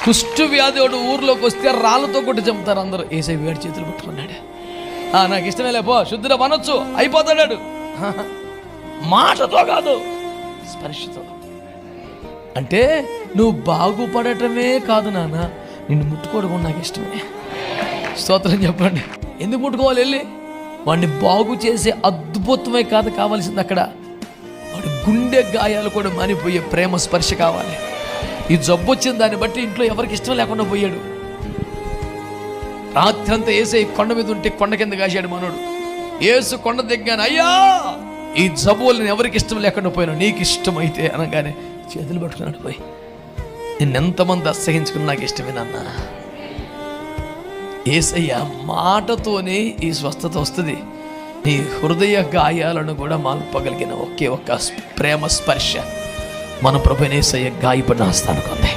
కుష్టు వ్యాధి ఊర్లోకి వస్తే రాళ్ళతో కొట్టి చంపుతారు అందరూ. ఏసై వేడి చేతులు పట్టుకున్నాడు. నాకు ఇష్టమే లేపో, శుద్ధిలో మనొచ్చు, అయిపోతాడాడు. మాటతో కాదు, స్పర్శతో. అంటే నువ్వు బాగుపడటమే కాదు నాన్న, నిన్ను ముట్టుకోవడం కూడా నాకు ఇష్టమే. స్తోత్రం చెప్పండి. ఎందుకు ముట్టుకోవాలి? వెళ్ళి వాడిని బాగు చేసే అద్భుతమే కాదు కావాల్సింది అక్కడ, వాడి గుండె గాయాలు కూడా మానిపోయే ప్రేమ స్పర్శ కావాలి. ఈ జబ్బు వచ్చిన దాన్ని బట్టి ఇంట్లో ఎవరికి ఇష్టం లేకుండా పోయాడు. రాత్రి అంతా ఏసై కొండ మీద ఉంటే కొండ కింద కాశాడు మనోడు. ఏసు కొండ దిగ్గాను, అయ్యా ఈ జబ్బులు ఎవరికి ఇష్టం లేకుండా పోయాను, నీకు ఇష్టమైతే అనగానే చేతులు పట్టుకున్నాడు. పోయి నిన్నెంతమంది అసహించుకుని నాకు ఇష్టమేనన్నా. ఏసయ్య మాటతోనే ఈ స్వస్థత వస్తుంది. నీ హృదయ గాయాలను కూడా మాల్పగలిగిన ఒకే ఒక్క ప్రేమ స్పర్శ మన ప్రభువైన యేసయ్య గాయపడిన హస్తానికి ఉంది.